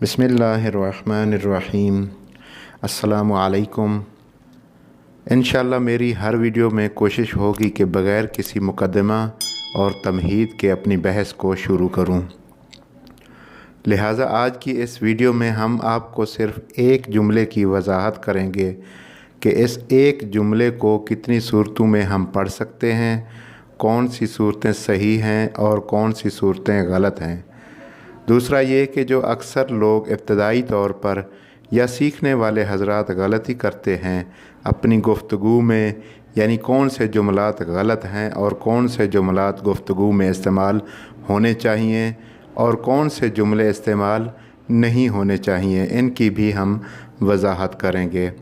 बिस्मिल्लाहिर्रहमानिर्रहीम। अस्सलामु अलैकुम। इंशाअल्लाह मेरी हर वीडियो में कोशिश होगी कि बग़ैर किसी मुकदमा और तमहीद के अपनी बहस को शुरू करूं। लिहाजा आज की इस वीडियो में हम आपको सिर्फ़ एक जुमले की वजाहत करेंगे कि इस एक जुमले को कितनी सूरतों में हम पढ़ सकते हैं, कौन सी सूरतें सही हैं और कौन सी सूरतें गलत हैं। दूसरा ये कि जो अक्सर लोग इब्तदाई तौर पर या सीखने वाले हज़रात गलती करते हैं अपनी गुफ्तगू में, यानी कौन से जुमलात गलत हैं और कौन से जुमलात गुफ्तगू में इस्तेमाल होने चाहिए और कौन से जुमले इस्तेमाल नहीं होने चाहिए, इनकी भी हम वजाहत करेंगे।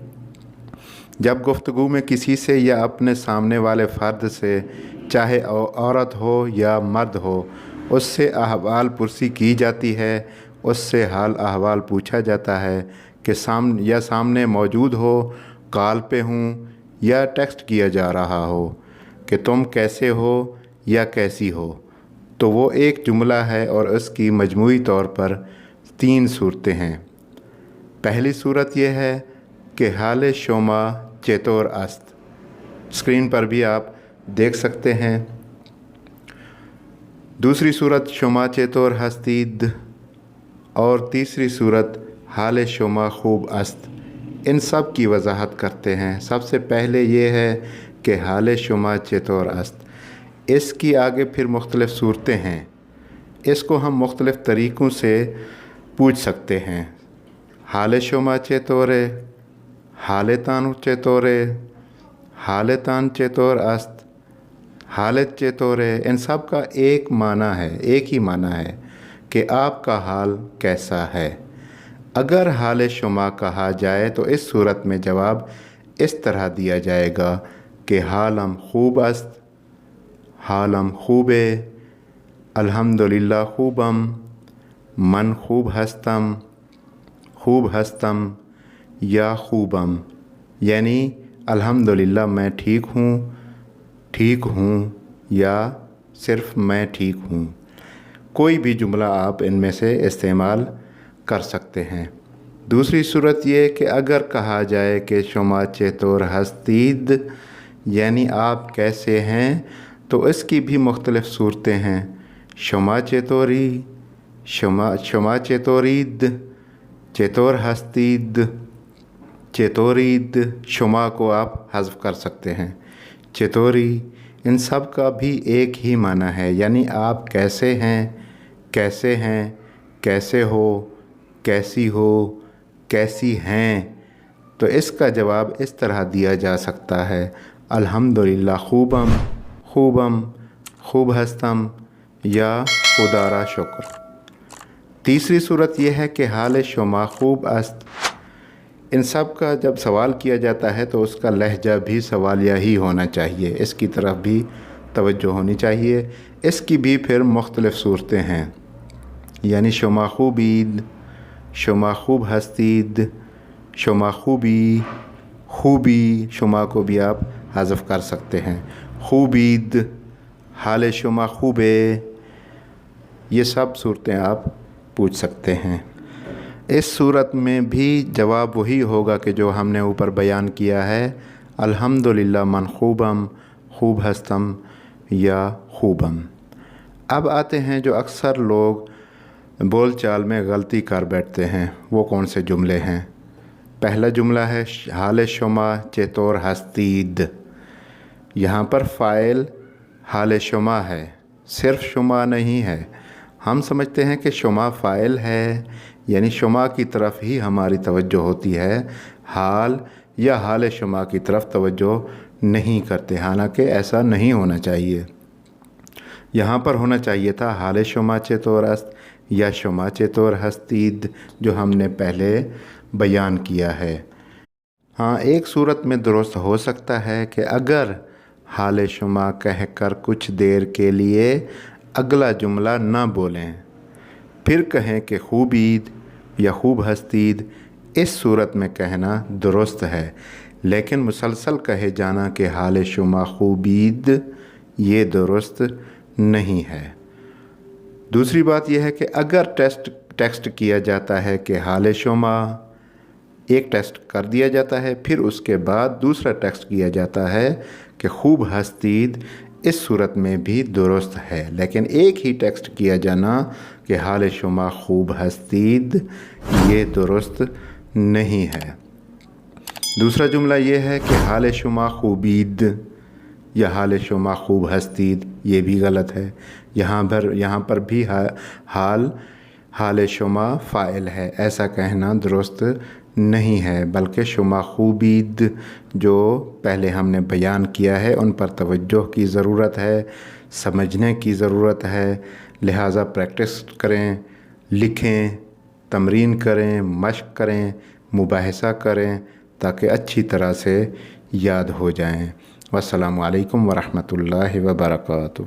जब गुफ्तगू में किसी से या अपने सामने वाले फ़र्द से, चाहे औरत हो या मर्द हो, उससे अहवाल पुरसी की जाती है, उससे हाल अहवाल पूछा जाता है कि सामने मौजूद हो, कॉल पे हूँ या टेक्स्ट किया जा रहा हो कि तुम कैसे हो या कैसी हो, तो वो एक जुमला है और उसकी मजमूई तौर पर 3 सूरतें हैं। पहली सूरत यह है कि हाल शोमा चेतोर अस्त, स्क्रीन पर भी आप देख सकते हैं। दूसरी सूरत शुमा चेतोर हस्तीद और तीसरी सूरत हाल शुमा खूब अस्त। इन सब की वजाहत करते हैं। सबसे पहले ये है कि हाल शुमा चेतोर अस्त, इसकी आगे फिर मुख्तलिफ़ सूरतें हैं। इसको हम मुख्तलिफ़ तरीक़ों से पूछ सकते हैं। हाल शुमा चेतोरे, हाल तान चेतोरे, हाल तान चेतोर अस्त, हालत चेतोरे, इन सब का एक माना है, एक ही माना है कि आपका हाल कैसा है। अगर हाल शुमा कहा जाए तो इस सूरत में जवाब इस तरह दिया जाएगा कि हालम खूब अस्त, हालम खूबे, अल्हम्दुलिल्लाह खूबम, मन खूब हस्तम या खूबम, यानी अल्हम्दुलिल्लाह मैं ठीक हूँ या सिर्फ़ मैं ठीक हूँ। कोई भी जुमला आप इनमें से इस्तेमाल कर सकते हैं। दूसरी सूरत ये कि अगर कहा जाए कि शुमा चेतोर हस्तीद, यानी आप कैसे हैं, तो इसकी भी मुख्तलिफ़ सूरतें हैं। शुमा चेतोरी, शुमा चेतोरीद, चेतोर हस्तीद, चेतोरीद, शुमा को आप हज़्फ़ कर सकते हैं। चेतोरी, इन सब का भी एक ही माना है, यानी आप कैसे हैं, कैसे हो, कैसी हो, कैसी हैं। तो इसका जवाब इस तरह दिया जा सकता है, अल्हम्दुलिल्लाह खूबम, खूब हस्तम या खुदारा शुक्र। तीसरी सूरत यह है कि हाल शुमा खूब अस्त। इन सब का जब सवाल किया जाता है तो उसका लहजा भी सवालिया ही होना चाहिए, इसकी तरफ भी तवज्जो होनी चाहिए। इसकी भी फिर मुख्तलिफ़ सूरतें हैं, यानी शुमा खूबीद, शुमा खूब हस्तीद, शुमा खूबी, शुमा को भी आप हज़फ कर सकते हैं। खूबीद, हाल शुमा खूबे, ये सब सूरतें आप पूछ सकते हैं। इस सूरत में भी जवाब वही होगा कि जो हमने ऊपर बयान किया है, अल्हम्दुलिल्लाह मन खूबम, खूब हस्तम या खूबम। अब आते हैं जो अक्सर लोग बोल चाल में गलती कर बैठते हैं, वो कौन से जुमले हैं। पहला जुमला है हाल शुमा चेतोर हस्तीद। यहाँ पर फ़ाइल हाल शुमा है, सिर्फ़ शुमा नहीं है। हम समझते हैं कि शुमा फ़ाइल है, यानी शुमा की तरफ ही हमारी तवज्जो होती है, हाल या हाल शुमा की तरफ तवज्जो नहीं करते। हालांकि ऐसा नहीं होना चाहिए। यहाँ पर होना चाहिए था हाल शुमा चेतोर अस्त या शुमा चेतोर हस्तीद, जो हमने पहले बयान किया है। हाँ, एक सूरत में दुरुस्त हो सकता है कि अगर हाल शुमा कह कर कुछ देर के लिए अगला जुमला ना बोलें, फिर कहें कि खूबीद या खूब हस्तीद, इस सूरत में कहना दुरुस्त है। लेकिन मुसलसल कहे जाना कि हाल शुमा खूबीद, ये दुरुस्त नहीं है। दूसरी बात यह है कि अगर ٹیکسٹ کیا جاتا ہے کہ حال شما، ایک ٹیکسٹ کر دیا جاتا ہے، پھر اس کے بعد دوسرا ٹیکسٹ کیا جاتا ہے کہ خوب ہستید، اس صورت میں بھی درست ہے، لیکن ایک ہی ٹیکسٹ کیا جانا کہ حال شما خوب ہستید، یہ درست نہیں ہے۔ دوسرا جملہ یہ ہے کہ حال شما خوبید یا حال شما خوب ہستید، یہ بھی غلط ہے۔ یہاں پر بھی حال شما فاعل ہے، ایسا کہنا درست نہیں ہے، بلکہ شما خوبید جو پہلے ہم نے بیان کیا ہے ان پر توجہ کی ضرورت ہے، سمجھنے کی ضرورت ہے، لہٰذا پریکٹس کریں، لکھیں، تمرین کریں، مشق کریں، مباحثہ کریں تاکہ اچھی طرح سے یاد ہو جائیں۔ والسلام علیکم ورحمۃ اللہ وبرکاتہ۔